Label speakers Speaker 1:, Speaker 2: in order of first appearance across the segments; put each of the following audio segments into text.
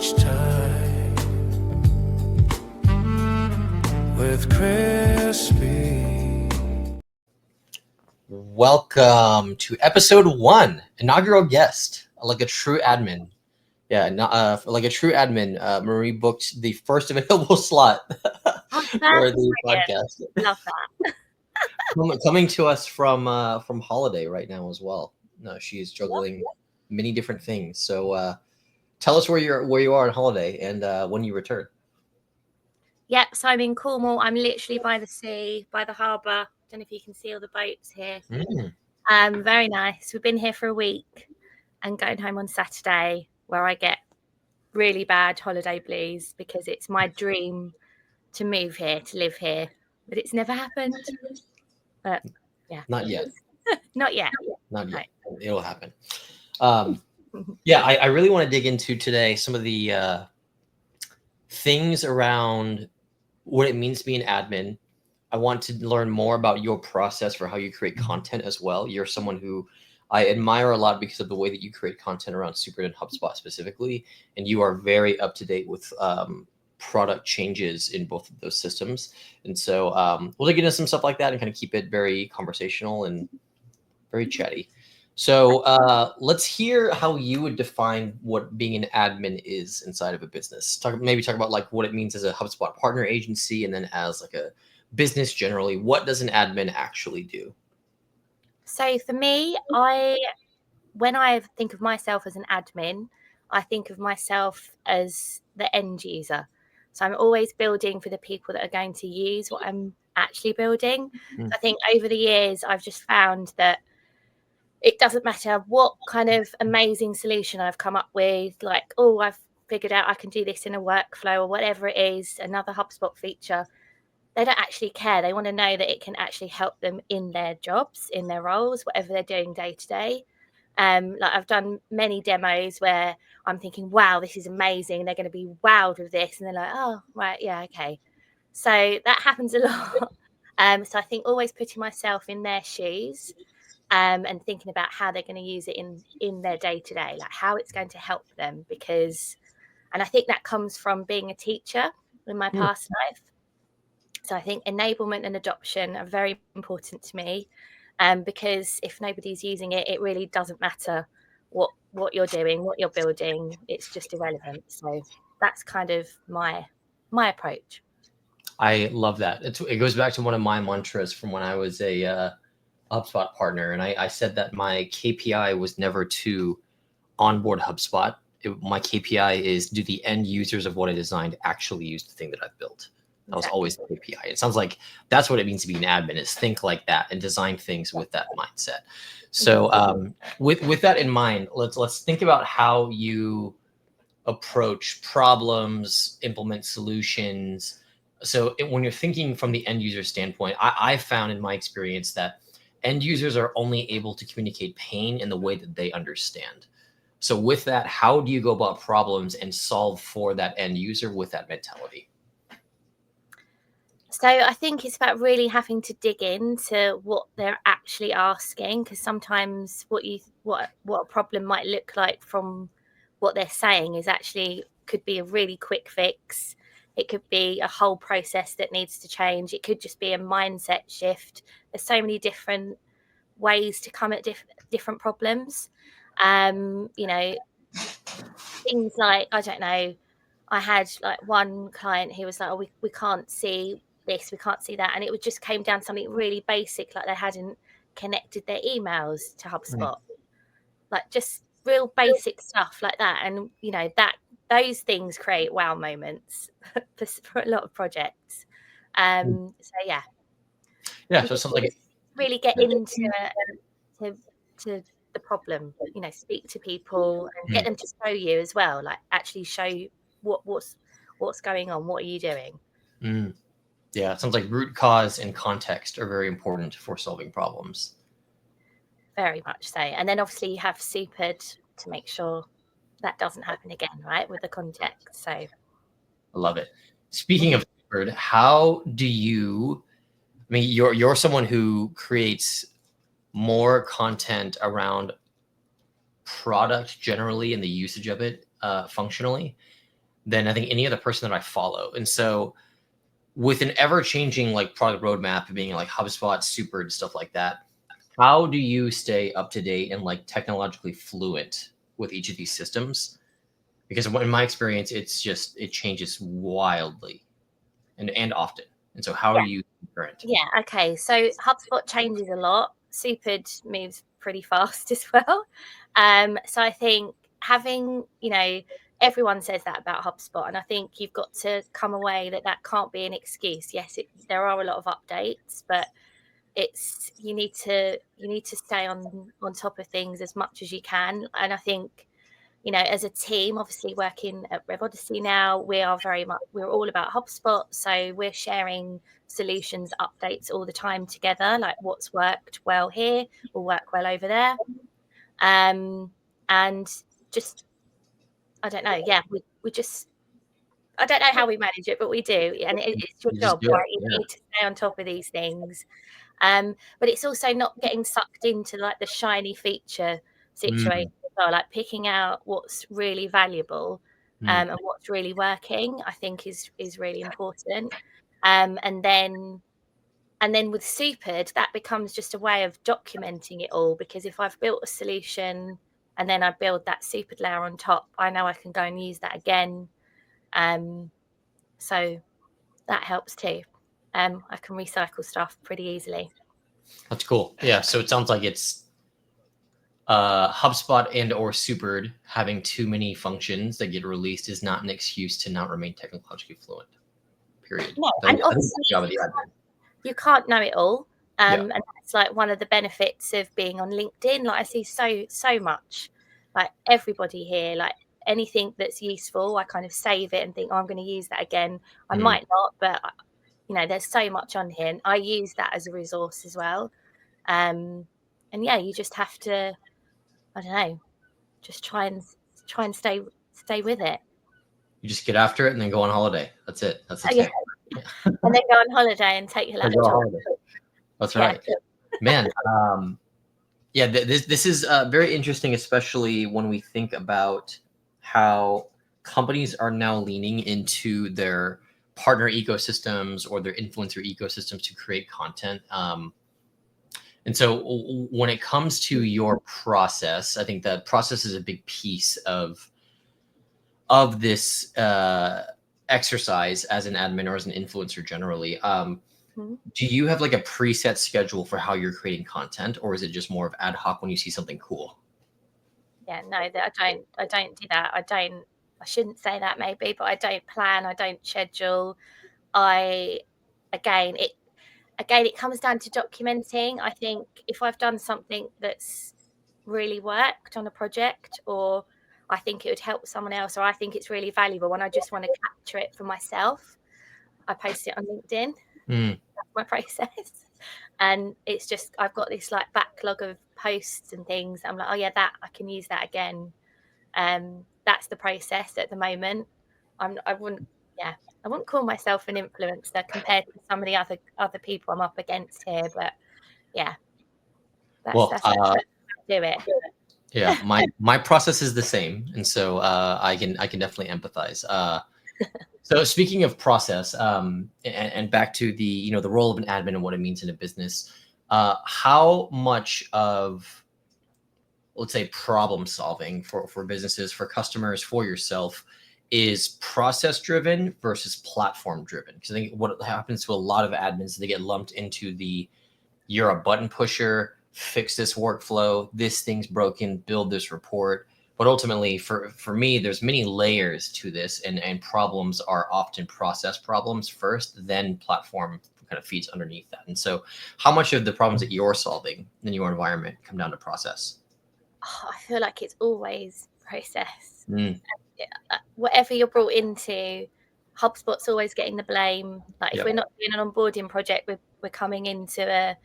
Speaker 1: Crunchtime with Crispy.
Speaker 2: Welcome to episode 1, inaugural guest, like a true admin. Yeah, like a true admin. Maree booked the first available slot for the podcast.
Speaker 3: Love that.
Speaker 2: Coming to us from holiday right now as well. No, she's juggling many different things. So tell us where you are on holiday and when you return.
Speaker 3: Yep, so I'm in Cornwall. I'm literally by the sea, by the harbour. Don't know if you can see all the boats here. Very nice. We've been here for a week and going home on Saturday, where I get really bad holiday blues because it's my dream to move here, to live here, but it's never happened. But yeah,
Speaker 2: Not yet.
Speaker 3: Not yet.
Speaker 2: Not yet. No. It'll happen. I really want to dig into today some of the things around what it means to be an admin. I want to learn more about your process for how you create content as well. You're someone who I admire a lot because of the way that you create content around Super and HubSpot specifically, and you are very up to date with product changes in both of those systems. And so we'll dig into some stuff like that and kind of keep it very conversational and very chatty. So let's hear how you would define what being an admin is inside of a business. Talk about like what it means as a HubSpot partner agency, and then as like a business generally. What does an admin actually do?
Speaker 3: So for me, when I think of myself as an admin, I think of myself as the end user. So I'm always building for the people that are going to use what I'm actually building. So I think over the years, I've just found that it doesn't matter what kind of amazing solution I've come up with, like, oh, I've figured out I can do this in a workflow or whatever it is, another HubSpot feature. They don't actually care. They want to know that it can actually help them in their jobs, in their roles, whatever they're doing day to day. Like I've done many demos where I'm thinking, wow, this is amazing. They're going to be wowed with this. And they're like, oh, right, yeah, okay. So that happens a lot. So I think always putting myself in their shoes and thinking about how they're going to use it in their day to day, like how it's going to help them. And I think that comes from being a teacher in my past life. So I think enablement and adoption are very important to me, because if nobody's using it, it really doesn't matter what you're doing, what you're building. It's just irrelevant. So that's kind of my approach.
Speaker 2: I love that. It goes back to one of my mantras from when I was a HubSpot partner, and I said that my KPI was never to onboard HubSpot. My KPI is, do the end users of what I designed actually use the thing that I've built? That was always the KPI. It sounds like that's what it means to be an admin, is think like that and design things with that mindset. So with that in mind, let's think about how you approach problems, implement solutions. So when you're thinking from the end user standpoint, I found in my experience that end users are only able to communicate pain in the way that they understand. So with that, how do you go about problems and solve for that end user with that mentality?
Speaker 3: So I think it's about really having to dig into what they're actually asking, because sometimes what a problem might look like from what they're saying is actually could be a really quick fix. It could be a whole process that needs to change. It could just be a mindset shift. There's so many different ways to come at different problems. Things like, I don't know, I had like one client who was like, oh, we can't see this, we can't see that. And it just came down to something really basic, like they hadn't connected their emails to HubSpot. Like just real basic stuff like that. And, those things create wow moments for a lot of projects. So yeah.
Speaker 2: Yeah, so it sounds like
Speaker 3: really get into the problem, speak to people and get them to show you as well, like actually show you what's going on, what are you doing.
Speaker 2: Yeah, it sounds like root cause and context are very important for solving problems.
Speaker 3: Very much so. And then obviously you have supered to make sure that doesn't happen again, right, with the context. So I
Speaker 2: love it. Speaking of supered, how do you, you're someone who creates more content around product generally and the usage of it functionally. than I think any other person that I follow. And so with an ever-changing like product roadmap being like HubSpot, Super, and stuff like that, how do you stay up to date and like technologically fluent with each of these systems? Because in my experience, it changes wildly and often. And so how are you current?
Speaker 3: Yeah, okay. So HubSpot changes a lot. Supered moves pretty fast as well. So I think having, everyone says that about HubSpot, and I think you've got to come away that can't be an excuse. Yes, there are a lot of updates, but you need to stay on top of things as much as you can. And I think, as a team, obviously working at Rev Odyssey now, we're all about HubSpot. So we're sharing solutions, updates all the time together, like what's worked well here will work well over there. And just, I don't know. Yeah, we just, I don't know how we manage it, but we do. And it's your
Speaker 2: You just
Speaker 3: job,
Speaker 2: do it.
Speaker 3: right? You
Speaker 2: Yeah.
Speaker 3: need to stay on top of these things. But it's also not getting sucked into like the shiny feature situation as well, like picking out what's really valuable and what's really working, I think is really important. And then with Supered, that becomes just a way of documenting it all, because if I've built a solution and then I build that Supered layer on top, I know I can go and use that again. So that helps too. I can recycle stuff pretty easily.
Speaker 2: That's cool. Yeah. So it sounds like it's HubSpot and or Supered having too many functions that get released is not an excuse to not remain technologically fluent. Period.
Speaker 3: No,
Speaker 2: I think
Speaker 3: and
Speaker 2: that's
Speaker 3: obviously
Speaker 2: the job of the admin.
Speaker 3: you can't know it all.
Speaker 2: Yeah.
Speaker 3: And that's like one of the benefits of being on LinkedIn. Like I see so much, like everybody here, like anything that's useful, I kind of save it and think, oh, I'm going to use that again. I might not, but there's so much on here, and I use that as a resource as well. And yeah, you just have to, I don't know, just try and stay with it.
Speaker 2: You just get after it and then go on holiday. That's it. That's the tip.
Speaker 3: Yeah. And then go on holiday and take your
Speaker 2: Or go on
Speaker 3: laptop.
Speaker 2: holiday. That's right. Man, yeah, this is very interesting, especially when we think about how companies are now leaning into their partner ecosystems or their influencer ecosystems to create content. And so when it comes to your process, I think that process is a big piece of this exercise as an admin or as an influencer generally. Do you have like a preset schedule for how you're creating content, or is it just more of ad hoc when you see something cool?
Speaker 3: Yeah, no, I don't do that. I shouldn't say that maybe, but I don't plan, I don't schedule. Again, it comes down to documenting. I think if I've done something that's really worked on a project, or I think it would help someone else, or I think it's really valuable and I just want to capture it for myself, I post it on LinkedIn. That's my process. And it's just, I've got this like backlog of posts and things. I'm like, oh yeah, that I can use that again. That's the process at the moment. I wouldn't call myself an influencer compared to some of the other people I'm up against here, but yeah, that's how I do it.
Speaker 2: Yeah, my process is the same, and so I can definitely empathize. So speaking of process, and back to the the role of an admin and what it means in a business, how much of, let's say, problem solving for businesses, for customers, for yourself is process driven versus platform driven? Because I think what happens to a lot of admins, they get lumped into the, you're a button pusher, fix this workflow, this thing's broken, build this report. But ultimately, for me, there's many layers to this, and problems are often process problems first, then platform kind of feeds underneath that. And so how much of the problems that you're solving in your environment come down to process?
Speaker 3: Oh, I feel like it's always process. Whatever you're brought into, HubSpot's always getting the blame. Like if we're not doing an onboarding project, we're coming into a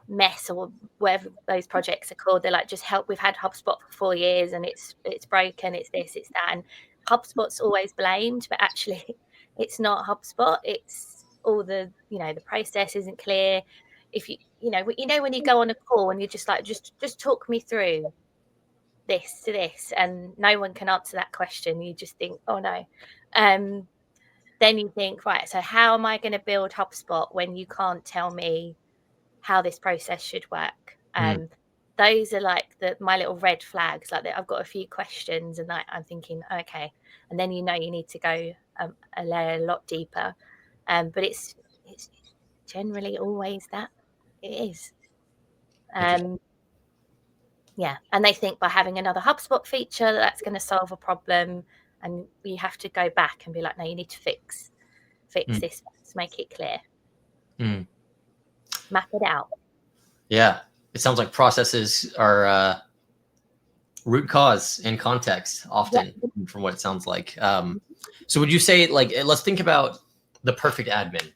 Speaker 3: mess, or whatever those projects are called. They're like, just help, we've had HubSpot for 4 years and it's broken, it's this, it's that. And HubSpot's always blamed, but actually it's not HubSpot. It's all the process isn't clear. If when you go on a call and you're just like, just talk me through this to this, and no one can answer that question. You just think, oh no. Then you think, right, so how am I going to build HubSpot when you can't tell me how this process should work? Those are like my little red flags. Like I've got a few questions, and I'm thinking, okay, and then you need to go a layer a lot deeper. But it's generally always that it is. Yeah, and they think by having another HubSpot feature that's going to solve a problem, and you have to go back and be like, no, you need to fix this, make it clear, map it out.
Speaker 2: Yeah, it sounds like processes are root cause and context often, from what it sounds like. So would you say, like, let's think about the perfect admin.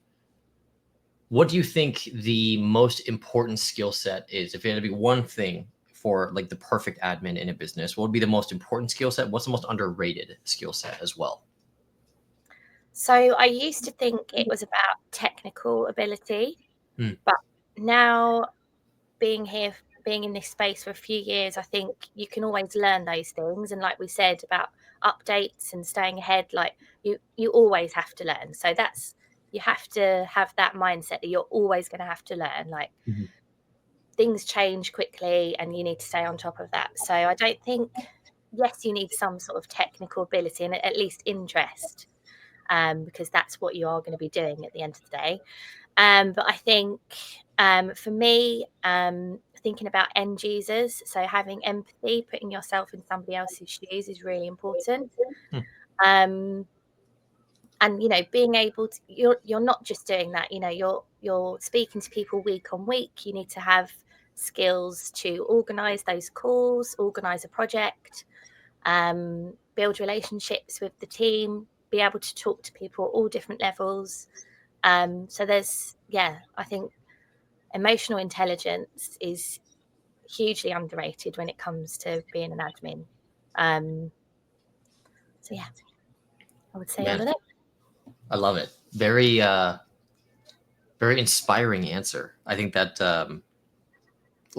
Speaker 2: What do you think the most important skill set is? If it had to be one thing for like the perfect admin in a business, what would be the most important skill set? What's the most underrated skill set as well?
Speaker 3: So I used to think it was about technical ability, but now being in this space for a few years, I think you can always learn those things. And like we said about updates and staying ahead, like you always have to learn. So you have to have that mindset that you're always going to have to learn. Like things change quickly and you need to stay on top of that. So I don't think, yes, you need some sort of technical ability and at least interest, because that's what you are going to be doing at the end of the day. But I think for me, thinking about end users, so having empathy, putting yourself in somebody else's shoes is really important. And being able to, you're not just doing that. You're speaking to people week on week. You need to have skills to organize those calls, organize a project, build relationships with the team, be able to talk to people at all different levels. So I think emotional intelligence is hugely underrated when it comes to being an admin. So yeah, I would say all of it.
Speaker 2: I love it. Very, very inspiring answer. I think that a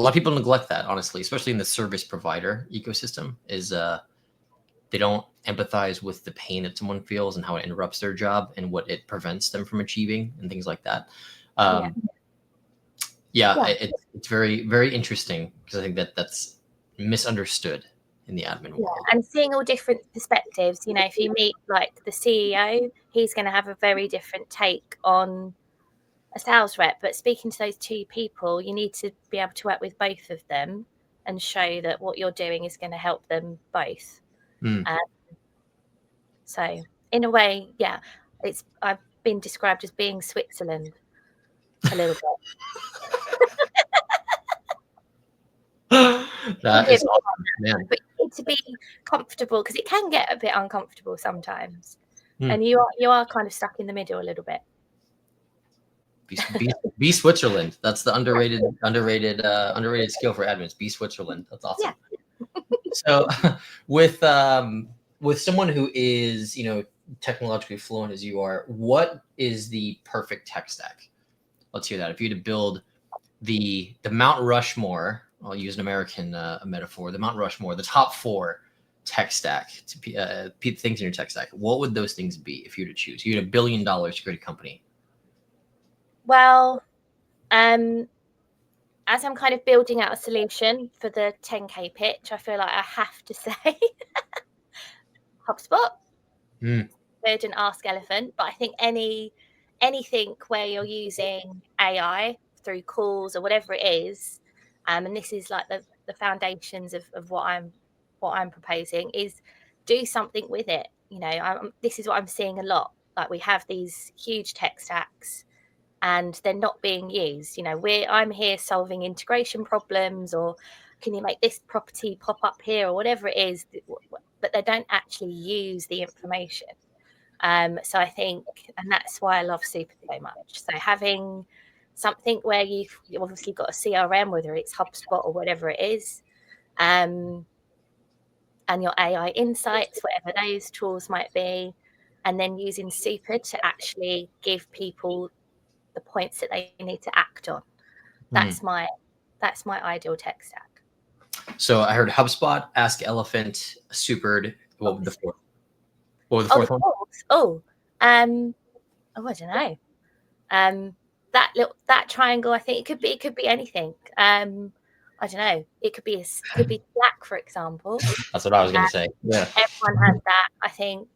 Speaker 2: lot of people neglect that, honestly, especially in the service provider ecosystem, is they don't empathize with the pain that someone feels and how it interrupts their job and what it prevents them from achieving and things like that. It's very, very interesting because I think that's misunderstood in the admin world.
Speaker 3: And seeing all different perspectives. If you meet like the CEO, he's going to have a very different take on a sales rep. But speaking to those two people, you need to be able to work with both of them and show that what you're doing is going to help them both. So in a way, I've been described as being Switzerland a little bit.
Speaker 2: That is awesome, man.
Speaker 3: But you need to be comfortable because it can get a bit uncomfortable sometimes, and you are kind of stuck in the middle a little bit.
Speaker 2: Be Switzerland. That's the underrated skill for admins. Be Switzerland. That's awesome. Yeah. So with someone who is technologically fluent as you are, what is the perfect tech stack? Let's hear that. If you had to build the Mount Rushmore, I'll use an American metaphor, the Mount Rushmore, the top 4 tech stack, things in your tech stack, what would those things be if you were to choose? You had $1 billion to create a company.
Speaker 3: Well, as I'm kind of building out a solution for the 10K pitch, I feel like I have to say HubSpot, Bird and Ask Elephant. But I think anything where you're using AI through calls or whatever it is, and this is like the foundations of what I'm proposing, is do something with it. This is what I'm seeing a lot. Like we have these huge tech stacks and they're not being used. I'm here solving integration problems, or can you make this property pop up here, or whatever it is, but they don't actually use the information. So I think, and that's why I love Super so much. So having something where you've obviously got a CRM, whether it's HubSpot or whatever it is, and your AI insights, whatever those tools might be, and then using Super to actually give people the points that they need to act on. That's my ideal tech stack.
Speaker 2: So I heard HubSpot, Ask Elephant, Supered. What was the fourth? What was the fourth one?
Speaker 3: I don't know. That triangle. I think it could be anything. I don't know. It could be Slack, for example.
Speaker 2: That's what I was going to say. Yeah.
Speaker 3: Everyone has that. I think.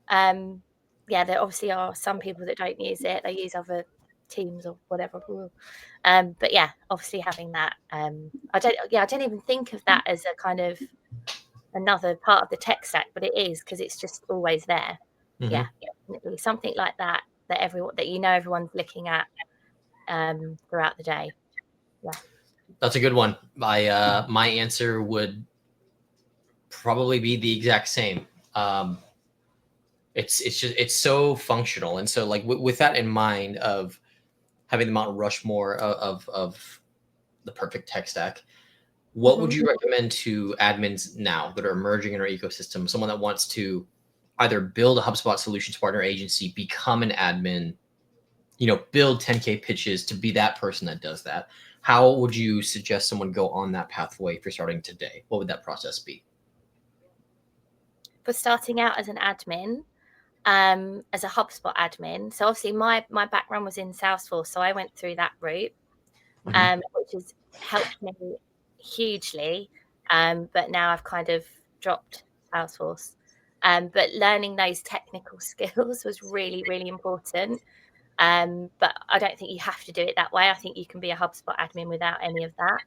Speaker 3: There obviously are some people that don't use it. They use other Teams or whatever. But yeah, obviously having that. I don't even think of that as a kind of another part of the tech stack, but it is, because it's just always there.
Speaker 2: Mhm.
Speaker 3: Yeah, definitely something like that everyone's looking at throughout the day. Yeah,
Speaker 2: That's a good one. My answer would probably be the exact same. It's so functional, and so like with that in mind of having the Mount Rushmore of the perfect tech stack, what would you recommend to admins now that are emerging in our ecosystem? Someone that wants to either build a HubSpot solutions partner agency, become an admin, build 10K pitches to be that person that does that. How would you suggest someone go on that pathway if you're starting today? What would that process be?
Speaker 3: for starting out as an admin, as a HubSpot admin. So obviously my background was in Salesforce, so I went through that route, which has helped me hugely. But now I've kind of dropped Salesforce. But learning those technical skills was really, really important. But I don't think you have to do it that way. I think you can be a HubSpot admin without any of that.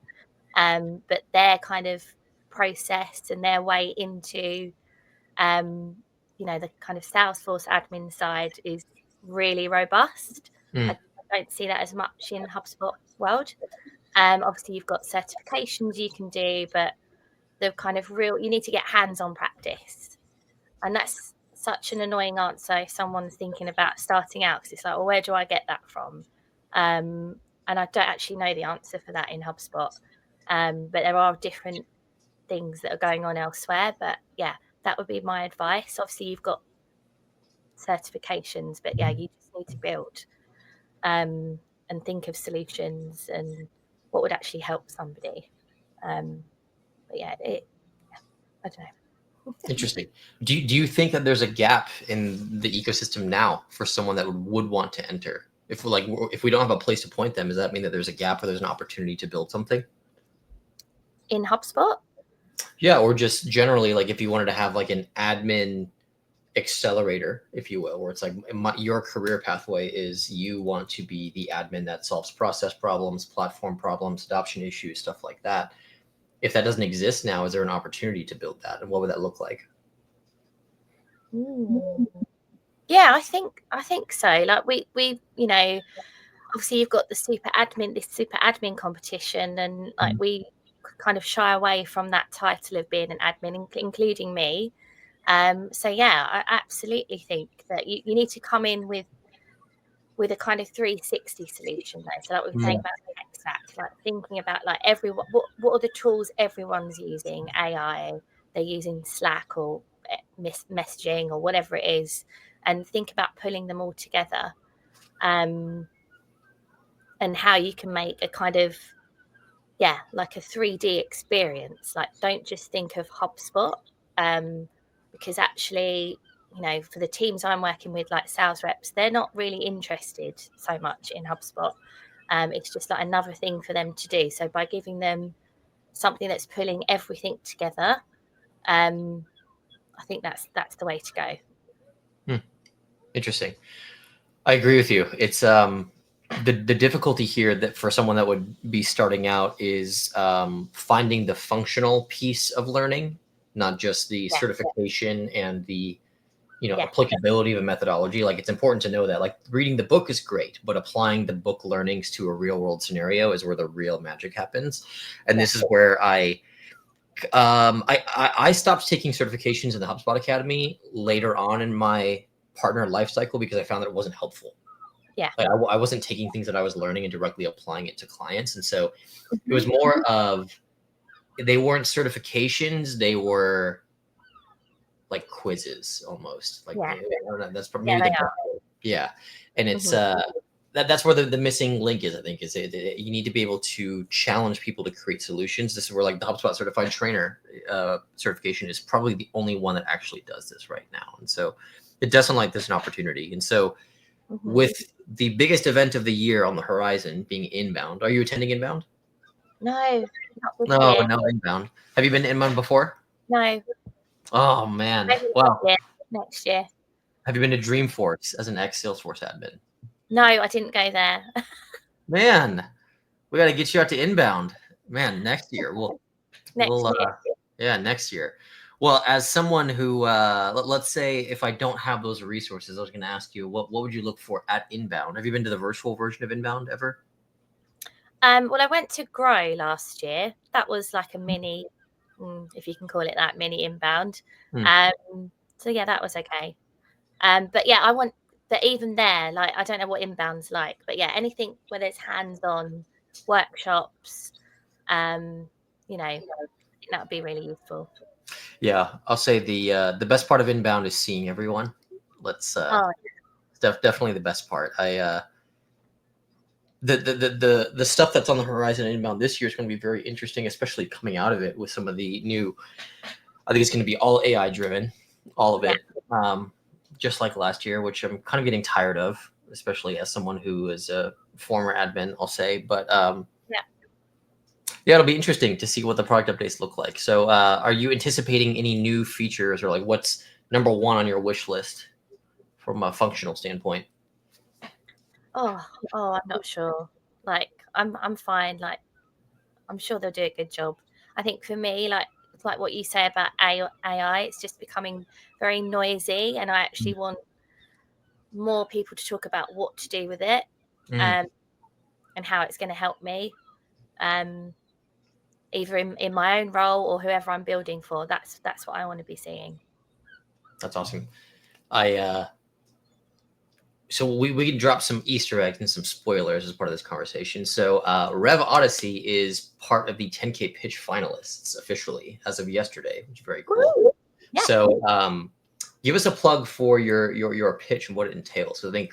Speaker 3: But their kind of process and their way into the kind of Salesforce admin side is really robust. I don't see that as much in HubSpot world. Obviously, you've got certifications you can do, but the kind of you need to get hands-on practice. And that's such an annoying answer if someone's thinking about starting out, because it's like, well, where do I get that from? And I don't actually know the answer for that in HubSpot. But there are different things that are going on elsewhere. But yeah, that would be my advice. Obviously, you've got certifications, but yeah, you just need to build and think of solutions and what would actually help somebody. But yeah, I don't know.
Speaker 2: Interesting. Do you think that there's a gap in the ecosystem now for someone that would want to enter? If we don't have a place to point them, does that mean that there's a gap or there's an opportunity to build something?
Speaker 3: In HubSpot?
Speaker 2: Yeah, or just generally, like if you wanted to have like an admin accelerator, if you will, where it's like your career pathway is you want to be the admin that solves process problems, platform problems, adoption issues, stuff like that. If that doesn't exist now, is there an opportunity to build that, and what would that look like?
Speaker 3: Yeah, I think so. Like we obviously you've got this super admin competition, and like we kind of shy away from that title of being an admin, including me. So yeah, I absolutely think that you need to come in with a kind of 360 solution though. So like we're saying about the tech stack, like thinking about like everyone, what are the tools everyone's using? AI, they're using Slack or messaging or whatever it is, and think about pulling them all together. And how you can make a kind of like a 3D experience. Like don't just think of HubSpot, because actually, for the teams I'm working with, like sales reps, they're not really interested so much in HubSpot. It's just like another thing for them to do. So by giving them something that's pulling everything together, I think that's the way to go.
Speaker 2: Interesting. I agree with you. It's the difficulty here that for someone that would be starting out is finding the functional piece of learning, not just the certification and the applicability of a methodology. Like it's important to know that like reading the book is great, but applying the book learnings to a real world scenario is where the real magic happens. And this is where I stopped taking certifications in the HubSpot Academy later on in my partner life cycle because I found that it wasn't helpful.
Speaker 3: Yeah.
Speaker 2: Like I wasn't taking things that I was learning and directly applying it to clients. And so it was more of, they weren't certifications, they were like quizzes almost. Like I don't know, that's probably maybe the best way. Yeah. And it's that's where the missing link is. I think is you need to be able to challenge people to create solutions. This is where like the HubSpot certified trainer certification is probably the only one that actually does this right now. And so it doesn't like this an opportunity. And so with the biggest event of the year on the horizon being Inbound, are you attending Inbound?
Speaker 3: No, not this
Speaker 2: No,
Speaker 3: year.
Speaker 2: no Inbound. Have you been to Inbound before?
Speaker 3: No,
Speaker 2: Oh man,
Speaker 3: maybe
Speaker 2: wow.
Speaker 3: next year.
Speaker 2: Have you been to Dreamforce as an ex-Salesforce admin?
Speaker 3: No, I didn't go there.
Speaker 2: Man, we got to get you out to Inbound. Man, next year we'll
Speaker 3: Year.
Speaker 2: Yeah, next year. Well, as someone who let's say if I don't have those resources, I was going to ask you what would you look for at Inbound? Have you been to the virtual version of Inbound ever?
Speaker 3: Well, I went to Grow last year. That was like a mini, if you can call it that, mini Inbound. So yeah, that was okay. But yeah, but even there, like, I don't know what Inbound's like, but yeah, anything where there's hands-on workshops, you know, I think that would be really useful.
Speaker 2: Yeah, I'll say the best part of Inbound is seeing everyone. Definitely the best part. The stuff that's on the horizon in Inbound this year is going to be very interesting, especially coming out of it with some of the new. I think it's going to be all AI driven, all of it, just like last year, which I'm kind of getting tired of, especially as someone who is a former admin, I'll say. But yeah, it'll be interesting to see what the product updates look like. So, are you anticipating any new features, or like what's number one on your wish list from a functional standpoint?
Speaker 3: Oh, I'm not sure. Like, I'm fine. Like, I'm sure they'll do a good job. I think for me, like what you say about AI, it's just becoming very noisy, and I actually want more people to talk about what to do with it, and how it's going to help me, either in my own role or whoever I'm building for. That's what I want to be seeing.
Speaker 2: That's awesome. So we can drop some Easter eggs and some spoilers as part of this conversation. So Rev Odyssey is part of the 10K pitch finalists officially as of yesterday, which is very cool.
Speaker 3: Yeah.
Speaker 2: So give us a plug for your pitch and what it entails. So I think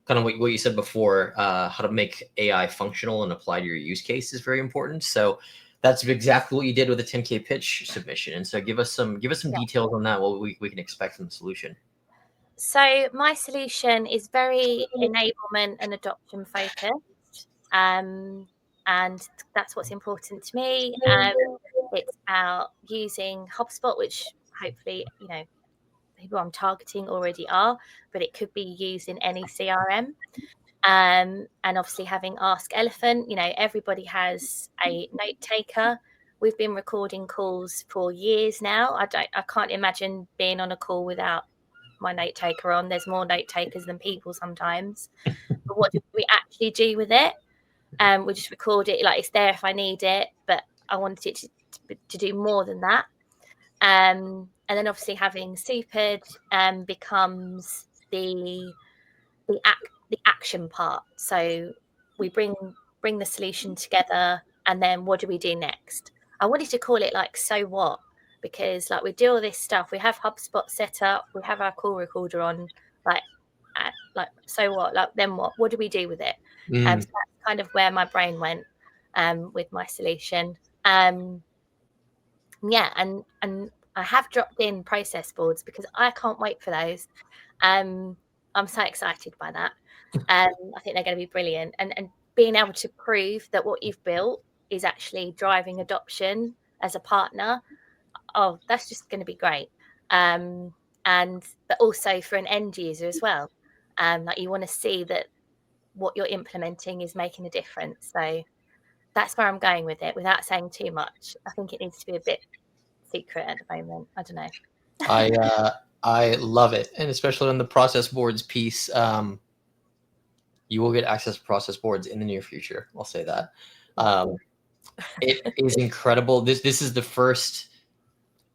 Speaker 2: kind of what you said before, how to make AI functional and apply to your use case is very important. So that's exactly what you did with the 10K pitch submission. And so give us some details on that, what we can expect from the solution.
Speaker 3: So my solution is very enablement and adoption focused, and that's what's important to me. It's about using HubSpot, which hopefully people I'm targeting already are, but it could be used in any CRM. And obviously having Ask Elephant, everybody has a note taker. We've been recording calls for years now. I can't imagine being on a call without my note taker on. There's more note takers than people sometimes. But what do we actually do with it? We just record it, like it's there if I need it, but I wanted it to do more than that. And then obviously having Supered becomes the action part. So we bring the solution together, and then what do we do next? I wanted to call it like So What, because like we do all this stuff, we have HubSpot set up, we have our call recorder on, like so what? Like then what do we do with it? So that's kind of where my brain went with my solution. Yeah, and I have dropped in process boards because I can't wait for those. I'm so excited by that. I think they're going to be brilliant, and being able to prove that what you've built is actually driving adoption as a partner. Oh, that's just going to be great. But also for an end user as well. Like you want to see that what you're implementing is making a difference. So that's where I'm going with it without saying too much. I think it needs to be a bit secret at the moment. I don't know.
Speaker 2: I love it, and especially on the process boards piece, you will get access to process boards in the near future. I'll say that. It is incredible. This is the first.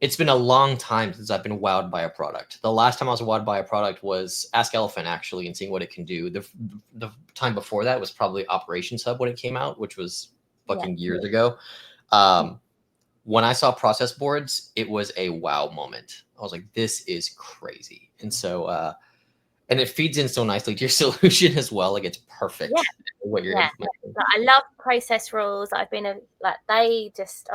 Speaker 2: It's been a long time since I've been wowed by a product. The last time I was wowed by a product was Ask Elephant, actually, and seeing what it can do. The time before that was probably Operations Hub when it came out, which was fucking years ago. When I saw process boards, it was a wow moment. I was like, this is crazy. And so And it feeds in so nicely to your solution as well. Like it's perfect.
Speaker 3: Yeah.
Speaker 2: What you're
Speaker 3: Yeah.
Speaker 2: implementing.
Speaker 3: Like, I love process rules. I've been like they just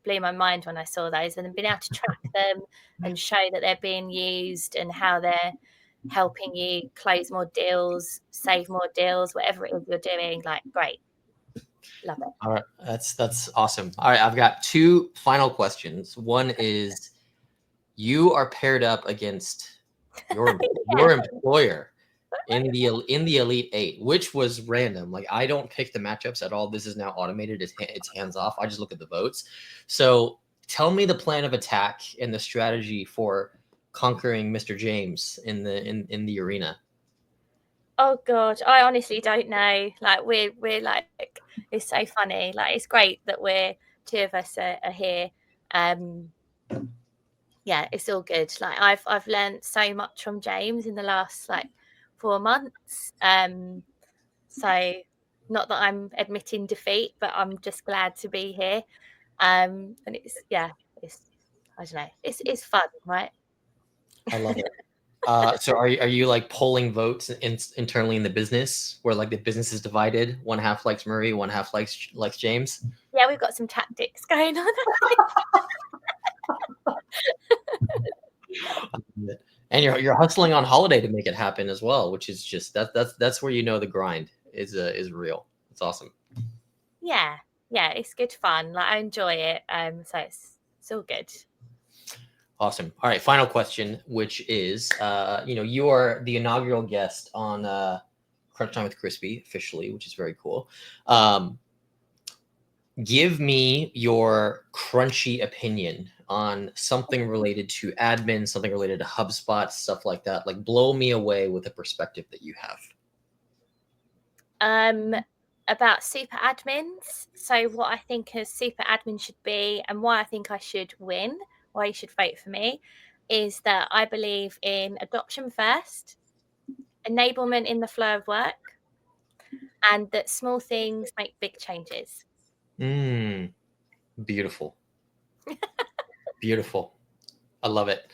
Speaker 3: blew my mind when I saw those, and being able to track them and show that they're being used and how they're helping you close more deals, save more deals, whatever it is you're doing. Like, great. Love it.
Speaker 2: All right. That's awesome. All right. I've got 2 final questions. One is you are paired up against your employer in the Elite 8, which was random. Like I don't pick the matchups at all. This is now automated. It's hands off. I just look at the votes. So tell me the plan of attack and the strategy for conquering Mr. James in the arena.
Speaker 3: Oh God, I honestly don't know. Like we're like, it's so funny. Like it's great that we're 2 of us are here. Yeah, it's all good. Like I've learned so much from James in the last 4 months. So not that I'm admitting defeat, but I'm just glad to be here. And it's I don't know. It's fun, right?
Speaker 2: I love it. So are you like polling votes internally in the business where like the business is divided? One half likes Maree, one half likes James.
Speaker 3: Yeah, we've got some tactics going on.
Speaker 2: And you're hustling on holiday to make it happen as well, which is just that's where the grind is real. It's awesome.
Speaker 3: Yeah, it's good fun. Like I enjoy it. So it's all good.
Speaker 2: Awesome. All right, final question, which is, you are the inaugural guest on Crunchtime with Crispy officially, which is very cool. Give me your crunchy opinion on something related to admin, something related to HubSpot, stuff like that. Like blow me away with the perspective that you have.
Speaker 3: About super admins. So what I think a super admin should be and why I think I should win, why you should vote for me, is that I believe in adoption first, enablement in the flow of work, and that small things make big changes.
Speaker 2: Beautiful. Beautiful. I love it.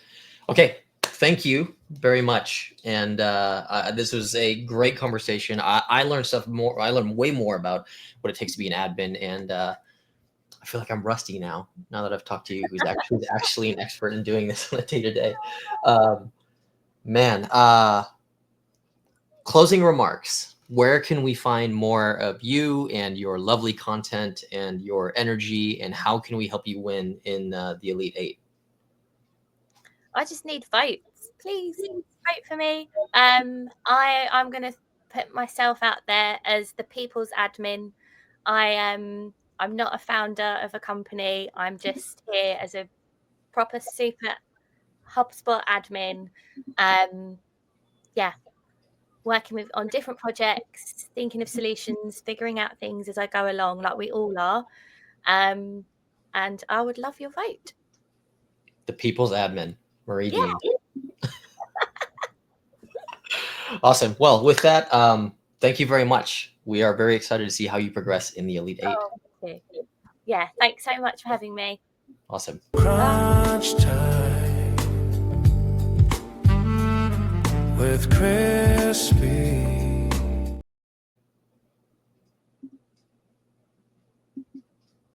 Speaker 2: Okay. Thank you very much. And this was a great conversation. I learned stuff more. I learned way more about what it takes to be an admin. And I feel like I'm rusty now that I've talked to you, who's actually an expert in doing this on a day-to-day. Closing remarks. Where can we find more of you and your lovely content and your energy, and how can we help you win in the Elite 8?
Speaker 3: I just need votes. Please vote for me. I'm going to put myself out there as the people's admin. I'm not a founder of a company. I'm just here as a proper super HubSpot admin. Working on different projects, thinking of solutions, figuring out things as I go along, like we all are. And I would love your vote.
Speaker 2: The people's admin, Maree
Speaker 3: Yeah.
Speaker 2: Deane. Awesome. Well, with that, thank you very much. We are very excited to see how you progress in the Elite 8.
Speaker 3: Oh, thank you. Yeah, thanks so much for having me.
Speaker 2: Awesome.
Speaker 1: Crunchtime with Crispy.